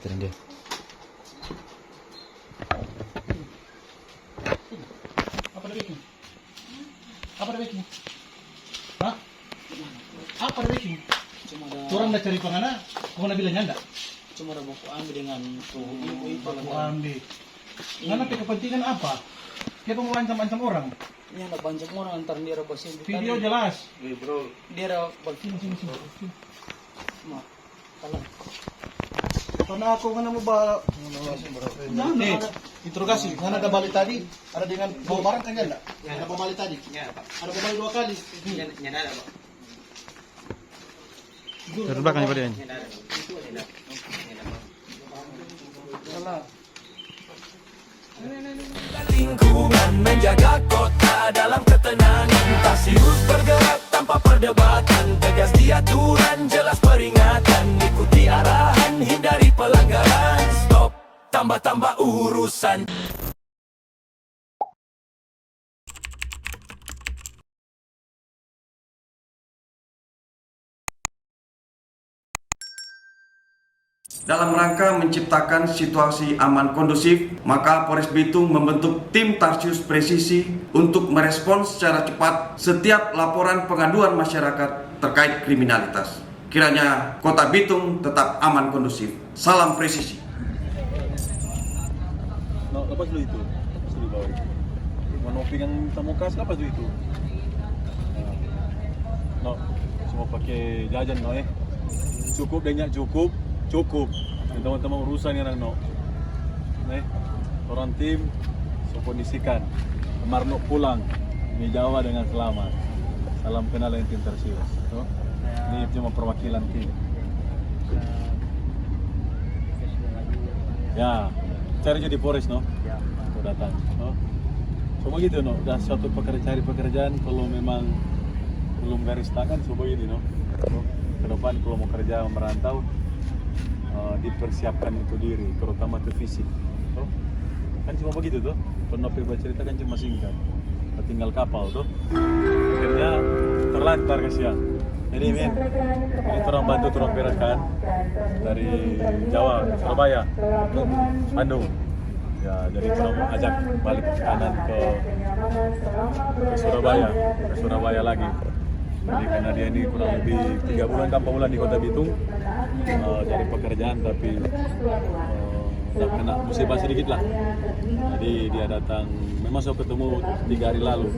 Ituin dia. Apa ada baking? Apa ada baking? Hah? Apa ada baking? Cuma ada Orang dah cari pangana, kau nak bilangnya enggak? cuma ada buku ambil dengan tuh ibu Aku ambil. Ngana pe kepentingan apa? Dia mau ancam-ancam orang. ini anak banyak orang antar dia bahasa Video jelas. Bro. dia ada Sini, sini, sini. mah kalau Karena aku ngana mau bawa. Nih, interogasi. Ngana ada balik tadi, ada dengan bawa barang kan enggak? Ada bawa balik tadi. Ada bawa balik 2 kali. Terus belakangnya pada ini. Salah. Lingkungan menjaga kota dalam ketenangan. Tarsius bergerak tanpa perdebatan, tegas di aturan, jelas peringatan. Ikuti arahan, hindari pelanggaran. Stop, tambah-tambah urusan. Dalam rangka menciptakan situasi aman kondusif, maka Polres Bitung membentuk tim Tarsius Presisi untuk merespons secara cepat setiap laporan pengaduan masyarakat terkait kriminalitas. Kiranya Kota Bitung tetap aman kondusif. Salam presisi. No, lepas dulu itu. Lepas dulu bawah itu. Mau pegang tamukas, lepas dulu itu. No, semua pakai jajan no Cukup banyak cukup. Cukup. Dan teman-teman urusan yang no. Orang tim so kondisikan. Marno pulang di Jawa dengan selamat. Salam kenal yang tim Tarsius. No? Ini cuma perwakilan tim. Ya, cari jadi Polres no. Kau datang. No? Coba gitu no. Dan suatu cari pekerjaan kalau memang belum garis tangan coba gitu no. Ke depan kalau mau kerja merantau dipersiapkan itu diri, terutama ke fisik. Kan cuma begitu tuh. Kalau baca cerita kan cuma singkat. Tinggal kapal tuh. Akhirnya terlantar kasihan. Jadi ini orang bantu turun bereskan dari Jawa, Surabaya, Bandung. Ya, jadi orang ajak balik kanan ke Surabaya lagi. Jadi karena dia ini kurang lebih 3 bulan 4 bulan di Kota Bitung cari pekerjaan tapi kena musibah sedikit lah. Jadi dia datang, memang saya ketemu 3 hari lalu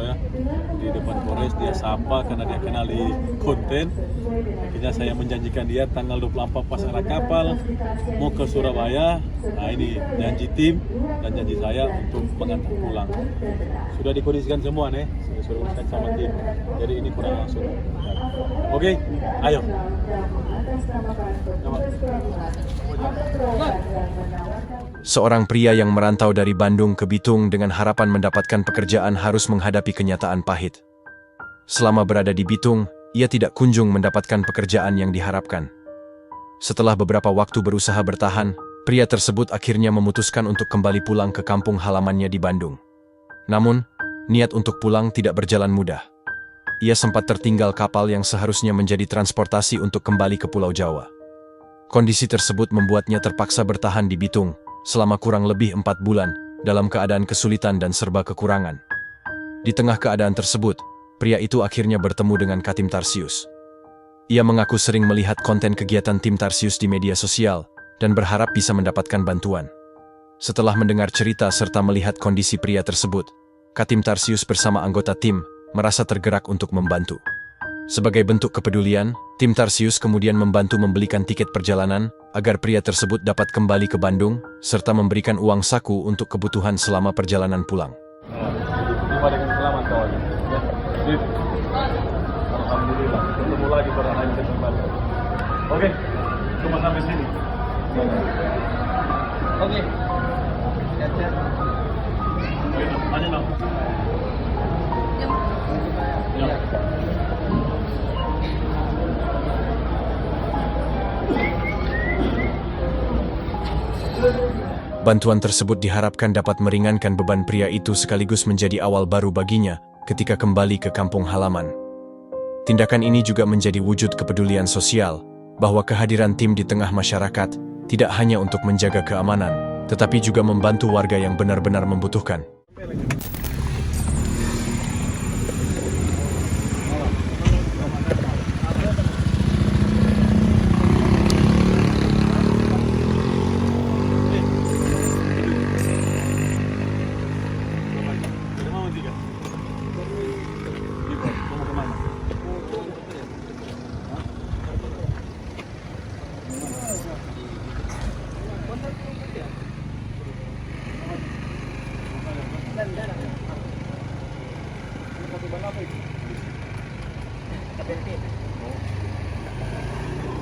ya di depan Polres, dia sapa karena dia kenal di konten. Akhirnya saya menjanjikan dia tanggal 24 pas arah kapal mau ke Surabaya. Nah ini janji tim dan janji saya untuk mengantar pulang. Sudah dikondisikan semua nih, saya sudah uruskan sama tim. Jadi ini kurang langsung. Oke, ayo. Seorang pria yang merantau dari Bandung ke Bitung dengan harapan mendapatkan pekerjaan harus menghadapi kenyataan pahit. Selama berada di Bitung, ia tidak kunjung mendapatkan pekerjaan yang diharapkan. Setelah beberapa waktu berusaha bertahan, pria tersebut akhirnya memutuskan untuk kembali pulang ke kampung halamannya di Bandung. Namun, niat untuk pulang tidak berjalan mudah. Ia sempat tertinggal kapal yang seharusnya menjadi transportasi untuk kembali ke Pulau Jawa. Kondisi tersebut membuatnya terpaksa bertahan di Bitung selama kurang lebih 4 bulan dalam keadaan kesulitan dan serba kekurangan. Di tengah keadaan tersebut, pria itu akhirnya bertemu dengan Katim Tarsius. Ia mengaku sering melihat konten kegiatan tim Tarsius di media sosial dan berharap bisa mendapatkan bantuan. Setelah mendengar cerita serta melihat kondisi pria tersebut, Katim Tarsius bersama anggota tim merasa tergerak untuk membantu. Sebagai bentuk kepedulian, tim Tarsius kemudian membantu membelikan tiket perjalanan agar pria tersebut dapat kembali ke Bandung, serta memberikan uang saku untuk kebutuhan selama perjalanan pulang. Tiba dengan selamat kawan. Ya, alhamdulillah, ketemu lagi pada hari kembali. Oke, cuma sampai sini. oke. Sehat-sehat. Ada no? Ya. Bantuan tersebut diharapkan dapat meringankan beban pria itu sekaligus menjadi awal baru baginya ketika kembali ke kampung halaman. Tindakan ini juga menjadi wujud kepedulian sosial, bahwa kehadiran tim di tengah masyarakat tidak hanya untuk menjaga keamanan, tetapi juga membantu warga yang benar-benar membutuhkan.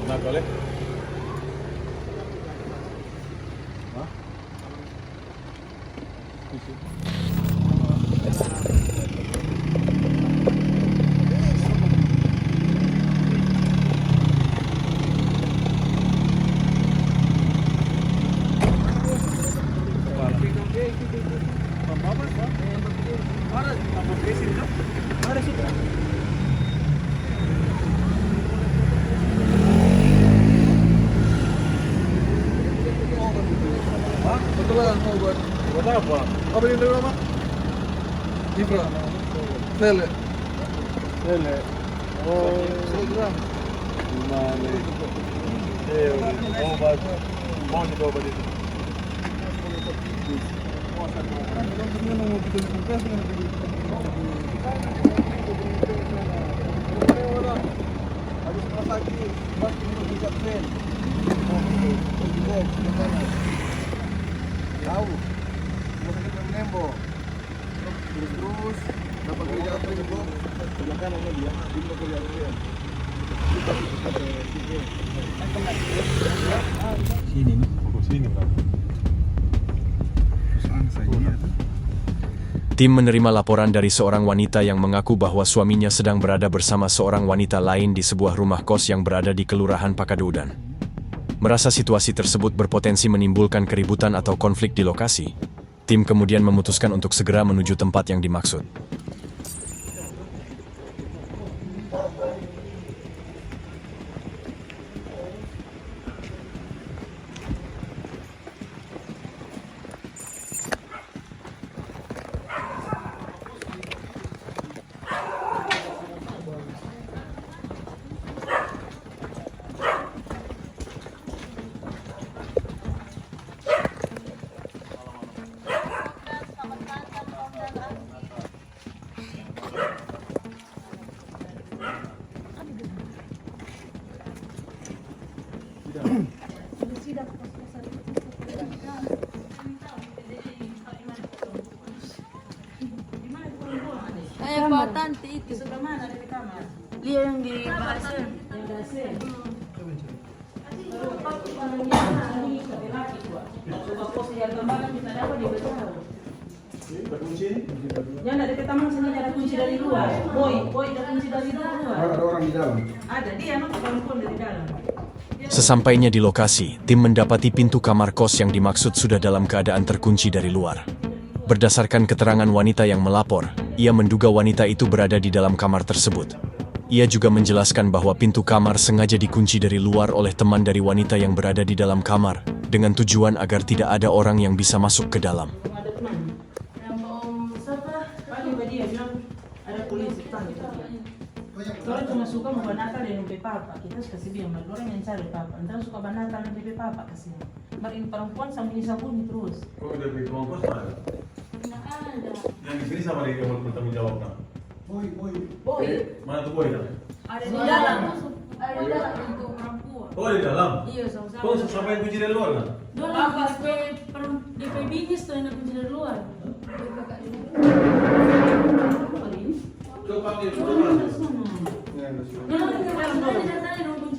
Nah, boleh. Betulan mau buat apa? apa ini nama? Infra. Tele. Oh, Telegram. Gimana? Obat. Mau dicoba di sini. Habis masak lagi, pasti minum juga pen. Tahu, masih menembok. Terus dapat kerja apa ini bos? Sebelah kanan dia, dia kerja apa? Sini nih. Sini kan. Tim menerima laporan dari seorang wanita yang mengaku bahwa suaminya sedang berada bersama seorang wanita lain di sebuah rumah kos yang berada di Kelurahan Pakadudan. Merasa situasi tersebut berpotensi menimbulkan keributan atau konflik di lokasi, tim kemudian memutuskan untuk segera menuju tempat yang dimaksud. Kayak Pak Tante itu. Dia yang di Bahasen. Yang ada taman sini ada kunci dari luar. Boy ada kunci dari luar. Ada orang di dalam. Ada dia nak perempuan dari dalam. Sesampainya di lokasi, tim mendapati pintu kamar kos yang dimaksud sudah dalam keadaan terkunci dari luar. Berdasarkan keterangan wanita yang melapor, ia menduga wanita itu berada di dalam kamar tersebut. Ia juga menjelaskan bahwa pintu kamar sengaja dikunci dari luar oleh teman dari wanita yang berada di dalam kamar, dengan tujuan agar tidak ada orang yang bisa masuk ke dalam. Ada teman. Yang mau siapa? Paling dia bilang ada polisi tanggung jawab. Orang cuma suka mau banakal dan nempe papa. Kita suka kasih bilang orang yang cari papa. Entah suka banakal dan nempe papa kasih. Marin perempuan sambunyi terus. Kok udah beli uang kos mana? Nggak ada. Yang di sini sama dia yang bertanggung jawab kan? Boy. Mana tuh boy kan? Ada di dalam. Ada di dalam untuk perempuan. Oh di dalam? Iya, sama-sama. Kok sampai kunci dari luar kan? Dulu DP bisnis tuh yang kunci dari luar. Coba dia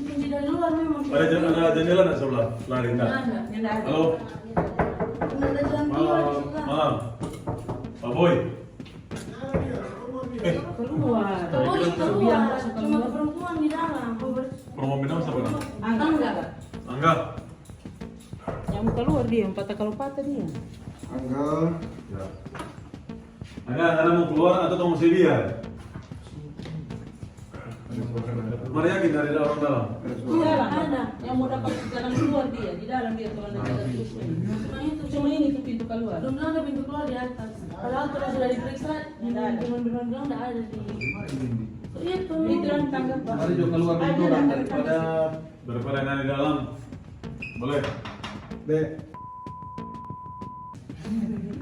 Kunci dari luar memang. Ada jendela nggak sebelah? Lari nggak? Halo? Ada jalan keluar di sebelah. Malam. Pak Boy. Keluar. Keluar. Cuma perempuan di dalam. Promo minum siapa kan? Angga. Angga. Yang keluar dia, kalau patah dia. Angga. Ya. Angga, Anda mau keluar atau kamu masih biar? Mana yakin dari orang dalam? Di dalam ada yang mau dapat jalan keluar dia, di dalam dia tuh ada jalan terus. Cuma ini tuh pintu keluar. Belum ada pintu keluar di atas. Padahal kalau sudah diperiksa, bilang bilang tidak ada di. Itu. Itu yang tangga Pak. Mari juga keluar pintu orang Daripada yang di dalam. Boleh.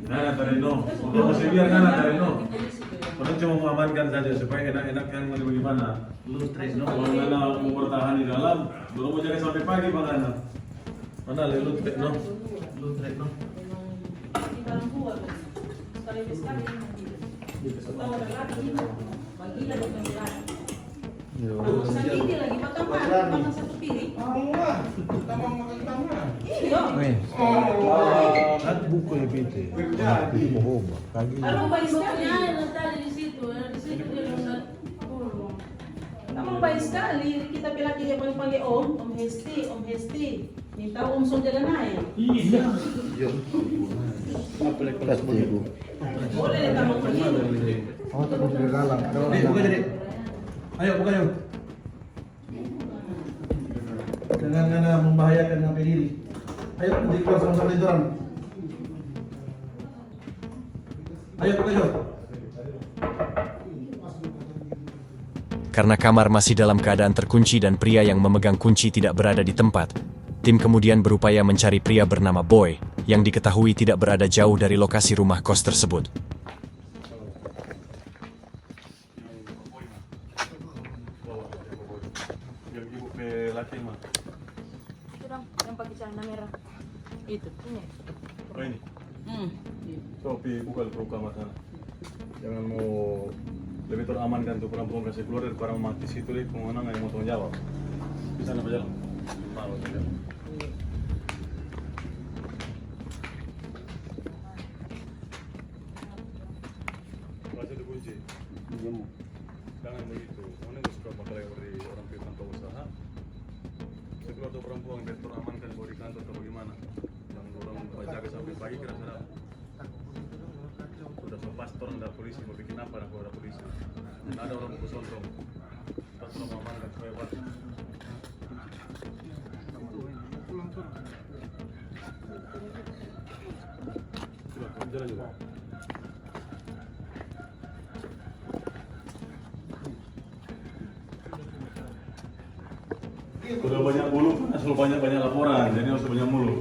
Nah, Tarino. Untuk masih biar kan Tarino. Orang cuma mengamankan saja supaya enak-enak yang mau bagaimana. Lu stress no. Kalau Nana mau bertahan di dalam, belum mau jadi sampai pagi Bang Nana. Mana lu trek no? Lu stress no. Di dalam keluar. Sekali. Tahu ada lagi. Pagi ada pembelaan. Sakit lagi makan satu piring. Kalau baik sekali tadi di situ dia bilang, kamu baik sekali. Kita bilang dia panggil Om Hesti. Minta Om Sol jalan naik. Iya. Boleh kamu pergi. Buka jadi. Ayo buka yuk. Jangan membahayakan sampai diri. Ayo nanti keluar sama-sama itu orang. Ayo buka yuk. Karena kamar masih dalam keadaan terkunci dan pria yang memegang kunci tidak berada di tempat, tim kemudian berupaya mencari pria bernama Boy yang diketahui tidak berada jauh dari lokasi rumah kos tersebut. Yang pakai celana merah. Itu. Ini. Oh ini. So, buka dulu kamar sana. Jangan mau lebih teramankan tuh perempuan kasih keluar dari barang mati situ deh. Kemana nggak mau tanggung jawab. Di sana berjalan. Mau berjalan. Masih dikunci. Jangan begitu. Mana yang suka bakal dari orang kantor usaha. Kedua tuh perempuan biar teramankan di kantor atau bagaimana. Dan orang jaga sampai pagi kira-kira. Sudah pastor ada polisi mau bikin apa kalau ada polisi. Dan ada orang mau sontrong. Kita sudah mengamankan supaya apa? Jalan juga. Sudah banyak bulu, asal banyak laporan, jadi harus banyak mulu.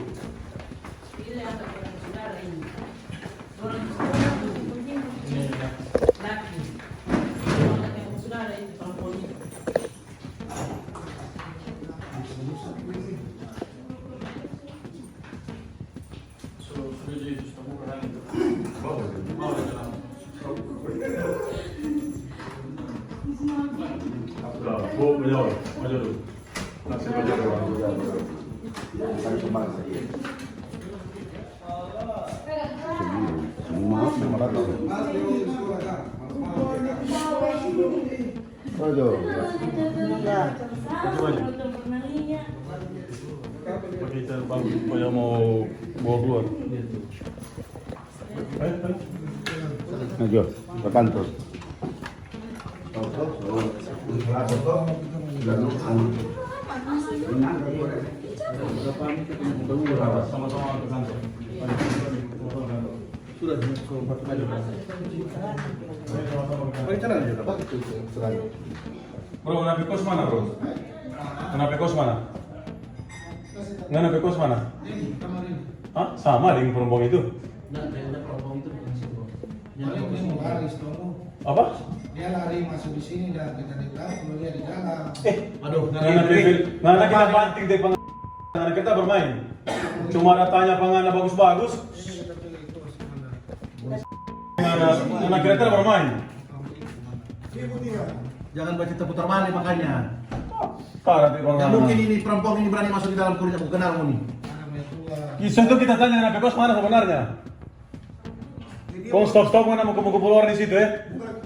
Bu, menjawab, maju dulu. Nasib aja kita bangun supaya mau bawa keluar. Ayo, ke kantor. Sama-sama ke kantor. Sudah Bro, kenapa kos mana bro? Kenapa kos mana? Kenapa kos mana? Hah? Sama dengan perempuan itu? Apa? Dia lari masuk di sini dan kita ditaruh kalau dia di dalam. Aduh, nggak kita banting deh pengen kita bermain. Cuma ada tanya pengen bagus-bagus. Nggak kita bermain. Jangan baca putar balik makanya. Nggak mungkin ini perempuan ini berani masuk di dalam kulit aku kenal kamu nih. Isu itu kita tanya kenapa kos mana sebenarnya? Kau stop mana mau keluar di situ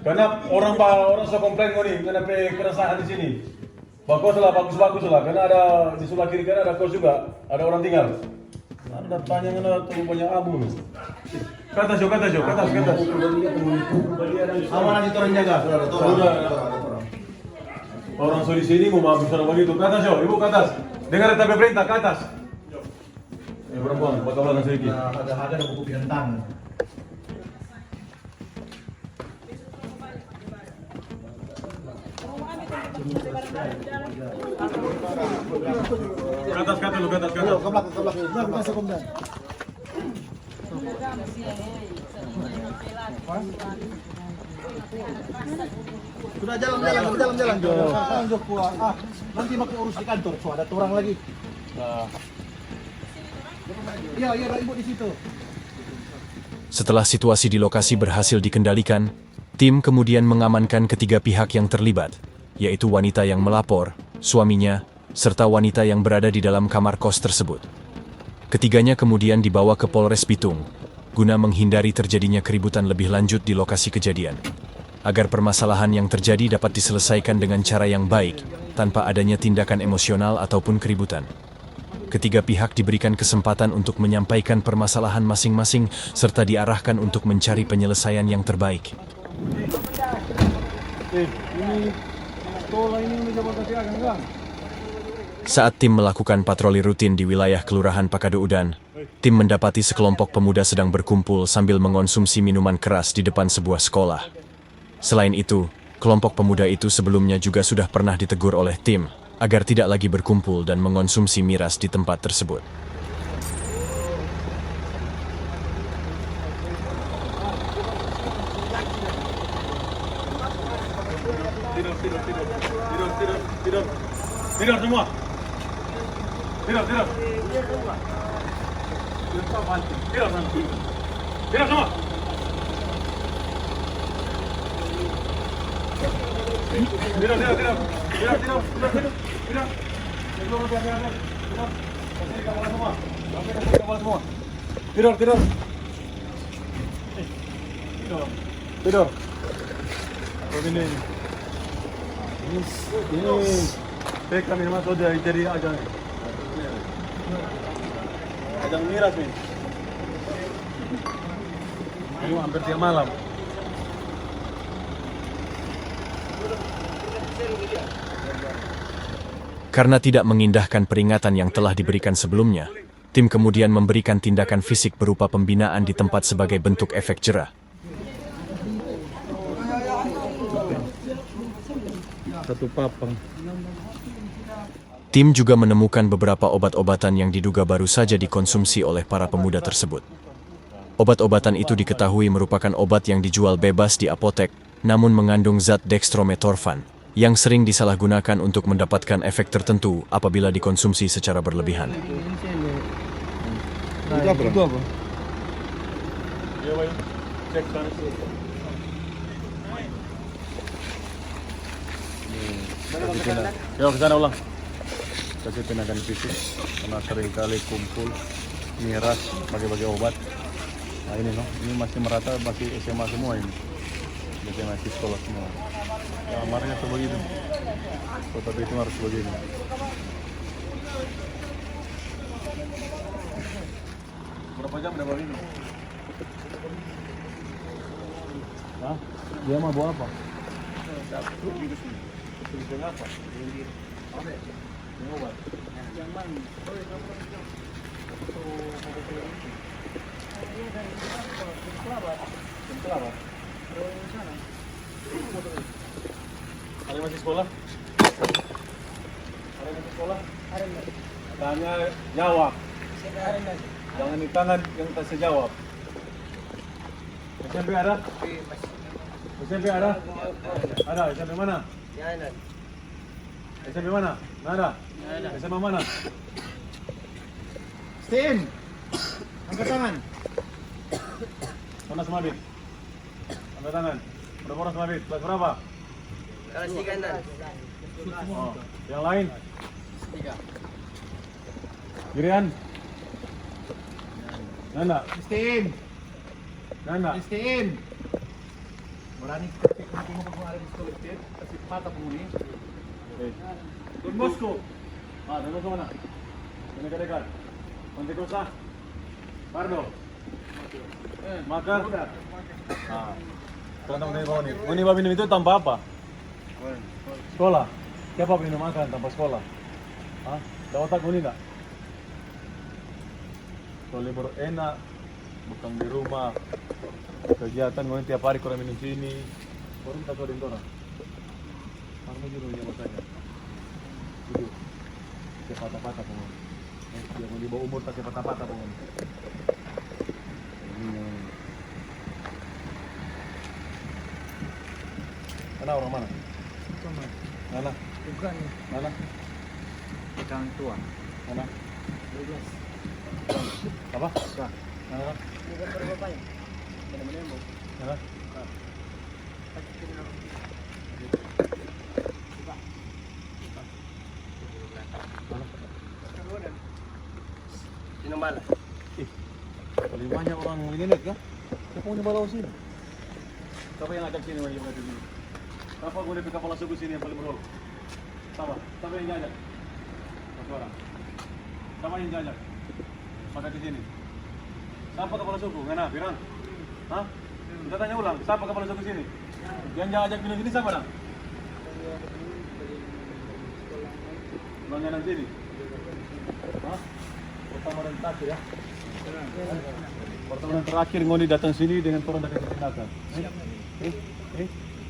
Karena orang suka komplain kau nih kenapa keresahan di sini. Bagus lah, karena ada di sebelah kiri kan ada kos juga, ada orang tinggal. Anda tanya mana tuh banyak abu nih. Kata Jo. Aman aja orang jaga, sudah ada orang. Orang suruh di sini mau habis orang begitu. Ke atas yo, ibu ke atas. Dengar tapi perintah ke atas. Perempuan, buat orang sedikit. Ada buku bintang. Ke atas dulu, ke atas. Ke belakang. Sudah jalan. Nanti makin urus di kantor, so ada orang lagi. Iya, ada ibu di situ. Setelah situasi di lokasi berhasil dikendalikan, tim kemudian mengamankan ketiga pihak yang terlibat, yaitu wanita yang melapor, suaminya, serta wanita yang berada di dalam kamar kos tersebut. Ketiganya kemudian dibawa ke Polres Bitung, guna menghindari terjadinya keributan lebih lanjut di lokasi kejadian, agar permasalahan yang terjadi dapat diselesaikan dengan cara yang baik, tanpa adanya tindakan emosional ataupun keributan. Ketiga pihak diberikan kesempatan untuk menyampaikan permasalahan masing-masing, serta diarahkan untuk mencari penyelesaian yang terbaik. Saat tim melakukan patroli rutin di wilayah Kelurahan Pakado Udan, tim mendapati sekelompok pemuda sedang berkumpul sambil mengonsumsi minuman keras di depan sebuah sekolah. Selain itu, kelompok pemuda itu sebelumnya juga sudah pernah ditegur oleh tim agar tidak lagi berkumpul dan mengonsumsi miras di tempat tersebut. Tidur semua. Tidur. Tidur semua. Tidur. Ini. Kami masuk jadi ajang miras nih. Ini hampir tiap malam. Karena tidak mengindahkan peringatan yang telah diberikan sebelumnya, tim kemudian memberikan tindakan fisik berupa pembinaan di tempat sebagai bentuk efek jera. Satu papang. Tim juga menemukan beberapa obat-obatan yang diduga baru saja dikonsumsi oleh para pemuda tersebut. Obat-obatan itu diketahui merupakan obat yang dijual bebas di apotek, namun mengandung zat dextrometorphan, yang sering disalahgunakan untuk mendapatkan efek tertentu apabila dikonsumsi secara berlebihan. Itu apa? Yuk ke sana ulang. Kasih tindakan fisik karena sering kali kumpul miras bagi-bagi obat. Nah ini loh, ini masih merata, masih SMA semua ini. Jadi masih sekolah semua. Ya, kamarnya tuh begitu. Kota Bitung harus begini. Berapa jam udah bawa ini? Hah? Dia mau bawa apa? Tulisan apa? Ini obat. Yang mana? Ada masih sekolah? Tanya jawab. Jangan di tangan yang tak sejawab. SMP ada? SMP ada? Ada. SMP mana? SMP mana? Nggak ada. SMA mana? Steam. Angkat tangan. Mana Semabit? Angkat tangan. Berapa orang Semabit? Kelas berapa? Kelas 3 dan. Oh, yang lain? 3. Girian? Nanda? Steam. Nanda? Steam. Berani kita mau ada di sekolah Steam, kasih mata penghuni. Don Bosco. Ah, Don Bosco mana? Ini dekat. Monte Costa. Pardo. Makar. Ah. Tentang dari bawah nih. Ini babin itu tanpa apa? Sekolah. Siapa minum makan tanpa sekolah? Hah? Ada otak ini enggak? Kalau libur enak, bukan di rumah, kegiatan ngoni tiap hari kurang minum sini, baru kita tuh orang. Mana mau juru yang saja? Juru, siapa patah-patah pun. Dia mau di bawah umur tak siapa patah pun. Mana orang mana? Mana? Bukan. Mana? Orang tua. Mana? 12. Apa? Mana? Bukan berbapaknya. Tidak menembak. Mana? Sino bala? Paling banyak orang ngelihat kan? Siapa punya balau sini? Siapa yang ajak sini wajib di sini? Siapa gue dari kepala suku sini yang paling berol? Siapa yang jajak? Satu orang. Siapa yang jajak? Maka di sini. Siapa kepala suku? Ngana, Firang? Hah? Kita tanya ulang, siapa kepala suku sini? Yang jajak minum sini siapa dah? Bangunan sini? Hah? Pertama dan terakhir ya? Pertama dan terakhir ngoni datang sini dengan turun dari tindakan.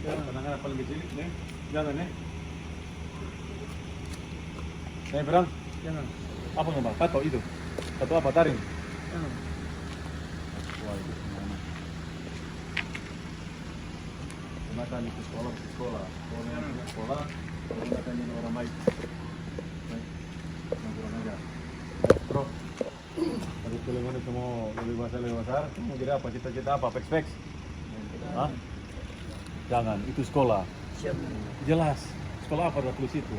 Penanganan paling kecil, jangan Firang? Jangan. Apa nggak bang? Tato itu? Tato apa? Taring? Jangan. Wah itu gimana? Gunakan itu sekolah. Sekolah, gunakan ini orang baik. Yang kurang ajar. Terus, harus kalau semua lebih besar, mau jadi apa? Cita-cita apa? Peks? Hah? Jangan, itu sekolah. Jelas, sekolah apa tulis itu?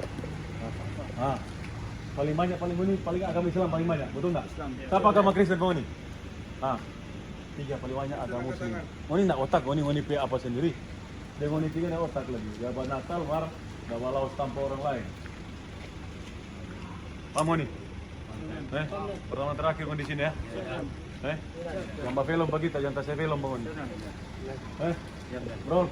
Ah, paling banyak, paling agama Islam paling banyak, betul nggak? Siapa agama Kristen kau ini? Ah, 3 paling banyak agama Muslim. Kau ini nggak otak, kau ini apa sendiri? Dan kau ini 3 nggak otak lagi. Jabat Natal, nggak balas tanpa orang lain. Paham nih? Pertama terakhir kau di sini ya? Gambar film bagi kita, jangan tasnya film bangun. Bro.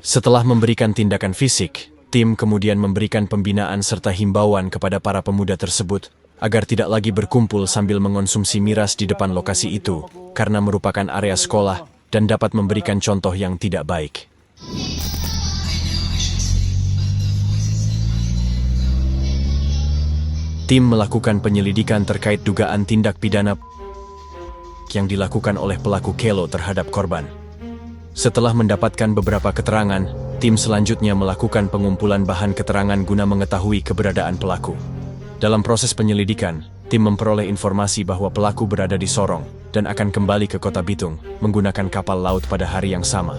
Setelah memberikan tindakan fisik, tim kemudian memberikan pembinaan serta himbauan kepada para pemuda tersebut agar tidak lagi berkumpul sambil mengonsumsi miras di depan lokasi itu karena merupakan area sekolah dan dapat memberikan contoh yang tidak baik. Tim melakukan penyelidikan terkait dugaan tindak pidana yang dilakukan oleh pelaku Kelo terhadap korban. Setelah mendapatkan beberapa keterangan, tim selanjutnya melakukan pengumpulan bahan keterangan guna mengetahui keberadaan pelaku. Dalam proses penyelidikan, tim memperoleh informasi bahwa pelaku berada di Sorong dan akan kembali ke Kota Bitung menggunakan kapal laut pada hari yang sama.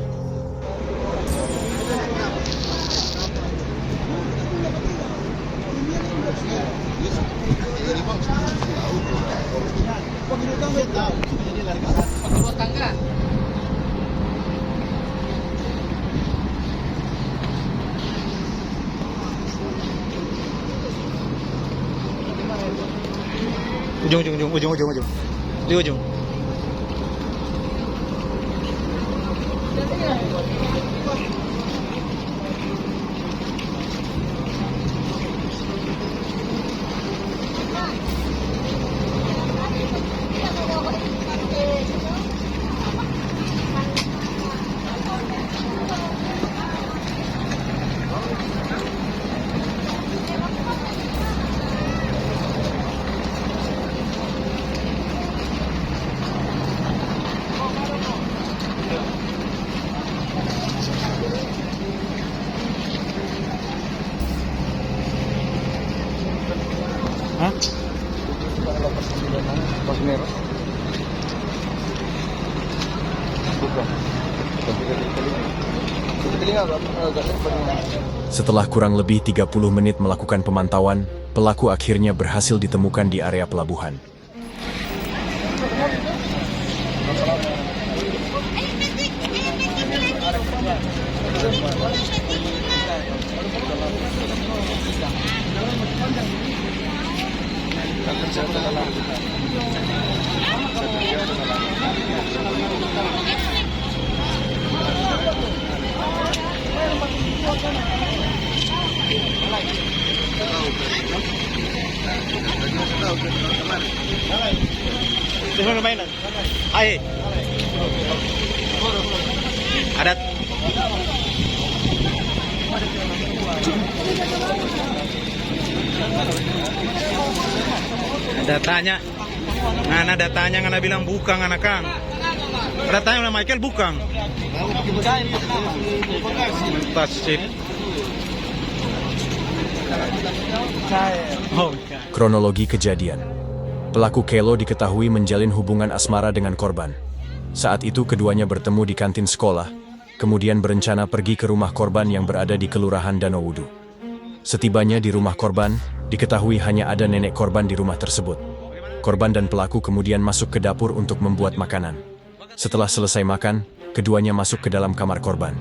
Ujung. Di ujung. Setelah kurang lebih 30 menit melakukan pemantauan, pelaku akhirnya berhasil ditemukan di area pelabuhan. Di mana mainan? Ayo. Adat. Datanya. Ngana datanya ngana bilang bukan anak Kang. Datanya sama Michael bukan. Tasip. Kronologi kejadian. Pelaku Kelo diketahui menjalin hubungan asmara dengan korban. Saat itu keduanya bertemu di kantin sekolah, kemudian berencana pergi ke rumah korban yang berada di Kelurahan Danau Wudu. Setibanya di rumah korban, diketahui hanya ada nenek korban di rumah tersebut. Korban dan pelaku kemudian masuk ke dapur untuk membuat makanan. Setelah selesai makan, keduanya masuk ke dalam kamar korban.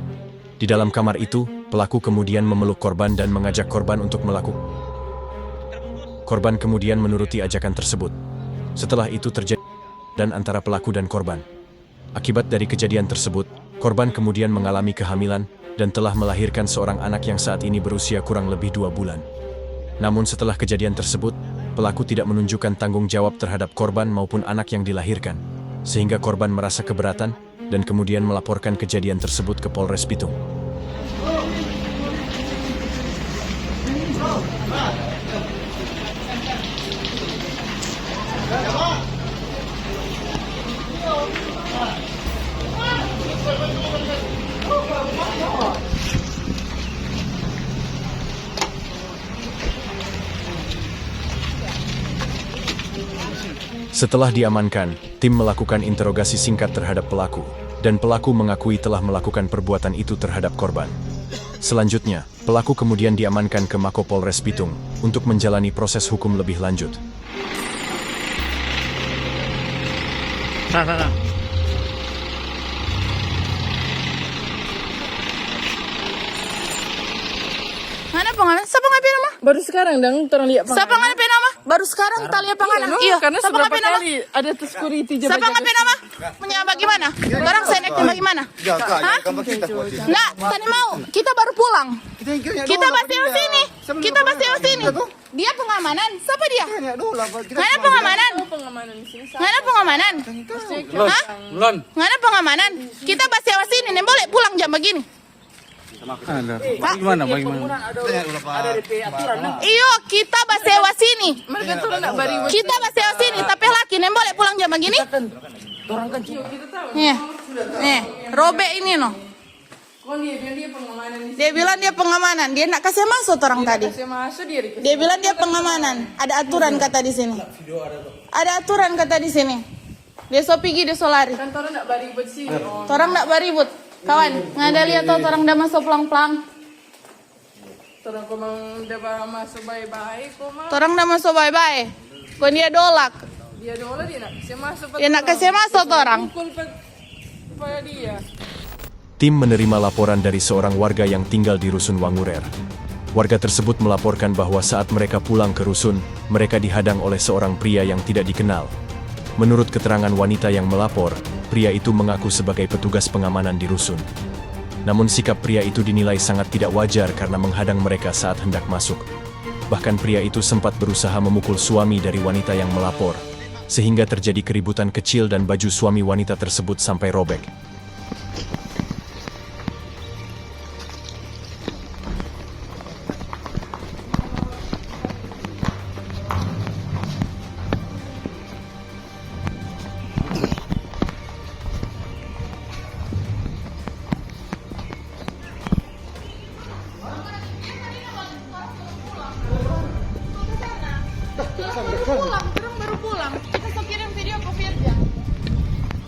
Di dalam kamar itu, pelaku kemudian memeluk korban dan mengajak korban untuk melakukan. Korban kemudian menuruti ajakan tersebut. Setelah itu terjadi dan antara pelaku dan korban. Akibat dari kejadian tersebut, korban kemudian mengalami kehamilan dan telah melahirkan seorang anak yang saat ini berusia kurang lebih 2 bulan. Namun setelah kejadian tersebut, pelaku tidak menunjukkan tanggung jawab terhadap korban maupun anak yang dilahirkan, sehingga korban merasa keberatan dan kemudian melaporkan kejadian tersebut ke Polres Bitung. Setelah diamankan, tim melakukan interogasi singkat terhadap pelaku, dan pelaku mengakui telah melakukan perbuatan itu terhadap korban. Selanjutnya, pelaku kemudian diamankan ke Mako Polres Bitung untuk menjalani proses hukum lebih lanjut. Mana pengalaman? Siapa ngapain nama? Baru sekarang dong orang lihat pengalaman. Siapa ngapain nama? Baru sekarang kita lihat pengalaman. Iya, karena siapa seberapa ngapain nama? kali ada security Siapa ngapain nama? Punya bagaimana? Orang saya naik bagaimana? Hah? Enggak, tadi mau. Kita baru pulang. Kita masih di sini. Kita masih di sini. Dia pengamanan. Siapa dia? Mana pengamanan? Mana pengamanan? Hah? Mana pengamanan? Kita masih di sini. Nih boleh pulang jam begini. Bagaimana? Iyo, kita basewa sini. Kita basewa sini, tapi laki nih boleh pulang jam begini. Nih, Robe ini no. Dia bilang dia pengamanan, dia nak kasih masuk orang tadi. Dia bilang dia pengamanan. Ada aturan kata di sini. Ada aturan kata di sini. Dia so pergi, dia so lari. Orang nak baribut. Kawan, ngada lihat tuh orang dah masuk pelang-pelang. Orang komang dah masuk bye-bye, komang. Orang dah masuk bye-bye. Kau dia dolak. Dia dolak dia nak kasih masuk. Dia nak kasih masuk orang. Supaya dia. Tim menerima laporan dari seorang warga yang tinggal di Rusun Wangurer. Warga tersebut melaporkan bahwa saat mereka pulang ke Rusun, mereka dihadang oleh seorang pria yang tidak dikenal. Menurut keterangan wanita yang melapor, pria itu mengaku sebagai petugas pengamanan di Rusun. Namun sikap pria itu dinilai sangat tidak wajar karena menghadang mereka saat hendak masuk. Bahkan pria itu sempat berusaha memukul suami dari wanita yang melapor, sehingga terjadi keributan kecil dan baju suami wanita tersebut sampai robek. Orang baru pulang. Kita so kirim video ke Firja.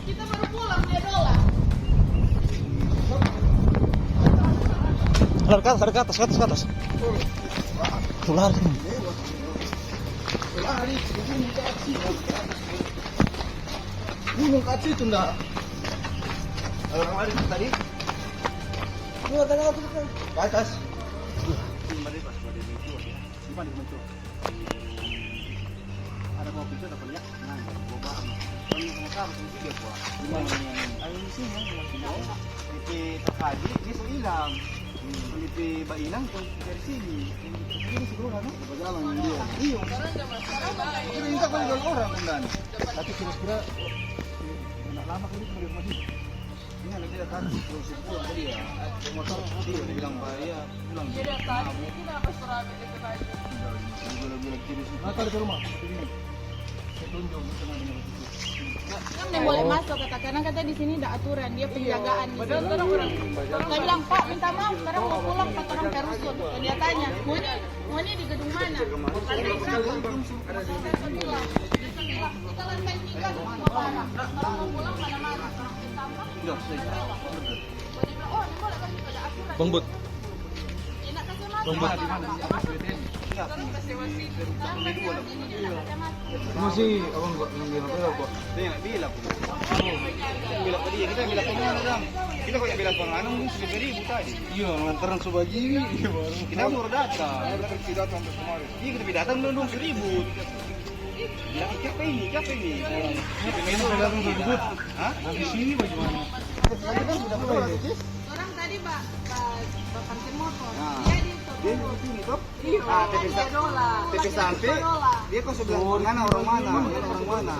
Kita baru pulang, dia dolak. Ada ke atas. Tular. Gunung kaki itu enggak. Orang lari tadi. Ke atas. Ada mau pintu dapat lihat. Nah, boba. Ini sama dia gua. Gimana ini? Ayo di sini. Itu terkaji dia hilang. Di Bainang dari sini. Ini sebelum kan? Berjalan dia. Iya. Ini enggak banyak orang kemudian. Tapi kira-kira nak lama kali kemudian masih. Ini nanti akan terus pulang tadi ya. Motor dia bilang bahaya, bilang. Dia datang, kenapa serame itu tadi? Gula-gula kiri. Mata di rumah. Ini. Saya tunjuk dengan ini. Kan boleh masuk karena kata di sini ada aturan, dia penjagaan. Saya bilang, Pak minta maaf, sekarang mau pulang, Pak orang ke rusun. Dan dia tanya, mau ini di gedung mana? Lantai berapa? Saya bilang, kita lantai 3 semua barang. Kalau mau pulang pada mana? Oh, ini boleh kan ada aturan. Bang Bud. Enak kasih masuk. Tolong kasih wasit. Masih abang enggak bilang kok. Dia enggak bilang. Bilang tadi kita bilang kemana dong? Kita kok yang bilang penganum 10.000 tadi. Iya, lantaran Subajiri. Kita baru datang. Kita datang kemarin. Iya, kita datang dong 10.000. Ya, siapa ini? Ini datang tersebut. Hah? Di sini bagaimana? Orang tadi Pak parkir motor. Dia di sini toh? Iya. TP sampai. Dia kok sebelah mana orang mana? Orang mana?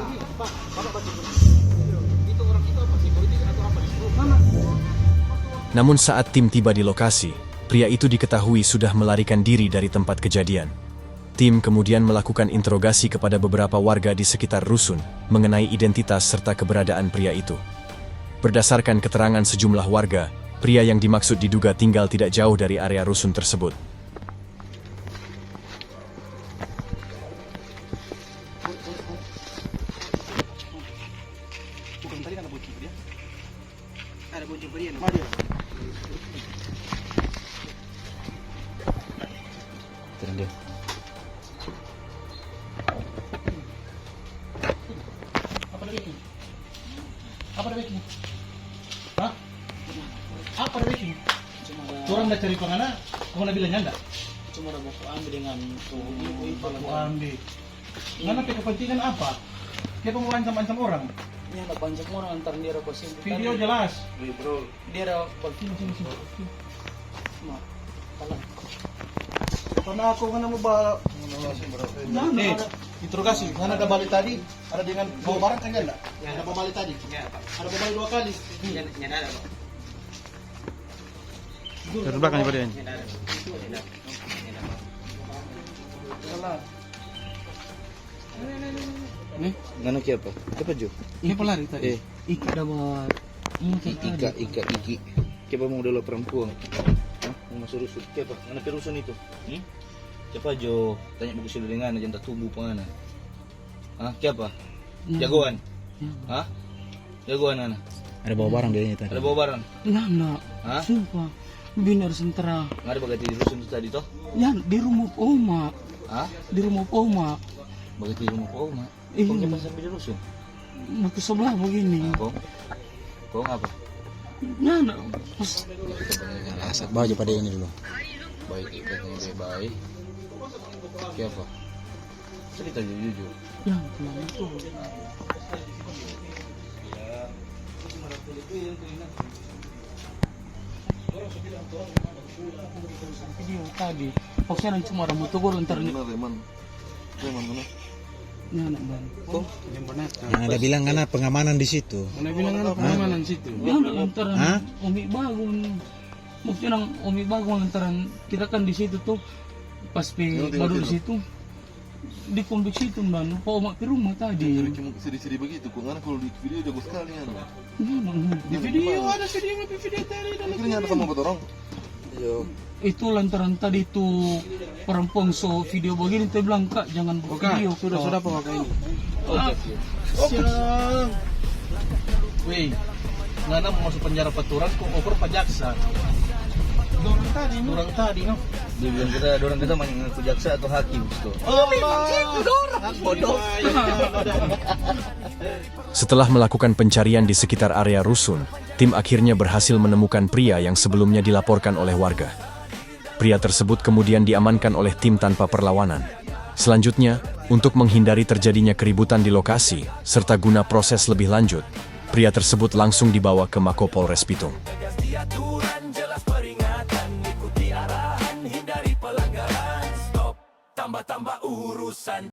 Namun saat tim tiba di lokasi, pria itu diketahui sudah melarikan diri dari tempat kejadian. Tim kemudian melakukan interogasi kepada beberapa warga di sekitar rusun mengenai identitas serta keberadaan pria itu. Berdasarkan keterangan sejumlah warga, pria yang dimaksud diduga tinggal tidak jauh dari area rusun tersebut. Bukan tadi kan ada bocor dia. Ada bocor dia. Terendam. Apa ada backing? Hah? Apa ada backing? Orang dah cari pengana, kamu nak bilangnya enggak? Cuma ada mau ambil dengan Aku ambil. Ngana pe kepentingan apa? Dia mau ancam-ancam orang. ini ada panjang orang antar dia ada pasien. Video jelas. Dia ada pasien sini. Nah, kalah. Karena aku ngana mau bawa. Interogasi. Ngana ada balik tadi. Ada dengan bawa barang kan enggak? Ada bawa balik tadi. Ada bawa balik 2 kali. Nyada ada, Pak. Dari belakang pada ini. Ngana siapa? Siapa Jo? Ini pelari tadi. Iki dah buat Iki. Siapa mau dulu perempuan? Hah? Mau masuk rusun? Siapa? Ngana ke rusun itu? Siapa Jo? Tanya buku sudah dengan jangan tumbuh pengana. Hah? Siapa? Jagoan? Hah? Jagoan Ngana? Ada bawa barang dia ini tadi. Ada bawa barang? Enggak. Hah? Sumpah. Binar sentera. Nggak ada bagati di rusun itu tadi toh? Ya, di rumah Oma. Hah? Di rumah Oma. Bagati di rumah kau mak? Iya. Kau ngapa sampai di rusun? Mau ke sebelah begini. Kau ngapa? Nah, pas Asap baju pada ini dulu. Baik, baik. Siapa? Cerita jujur. ya, kenapa itu? Video tadi, maksudnya cuma rambut tuh lantar nih. Ya, anak bang. Yang ada bilang kan pengamanan di situ. Mana bilang ada pengamanan situ? Ya, lantaran Umi Bagun. Maksudnya Umi Bagun lantaran kita kan di situ tuh pas baru di situ di kompleks itu man, Pak Omak ke rumah tadi. Sedih-sedih begitu, kok karena kalau di video jago sekali kan. Di video ada video tadi dalam. Akhirnya ada sama orang. Itu lantaran tadi tuh perempuan so video begini dia bilang kak jangan buka video. Sudah Pak ini. Wih, ngana mau masuk penjara paturan kok over pajaksa. Dorang tadi no. Dia bilang dorang kita mengaku jaksa atau hakim gitu. Oh, memang itu dorang. Bodoh. Setelah melakukan pencarian di sekitar area rusun, tim akhirnya berhasil menemukan pria yang sebelumnya dilaporkan oleh warga. Pria tersebut kemudian diamankan oleh tim tanpa perlawanan. Selanjutnya, untuk menghindari terjadinya keributan di lokasi, serta guna proses lebih lanjut, pria tersebut langsung dibawa ke Mako Polres Bitung. tambah-tambah urusan.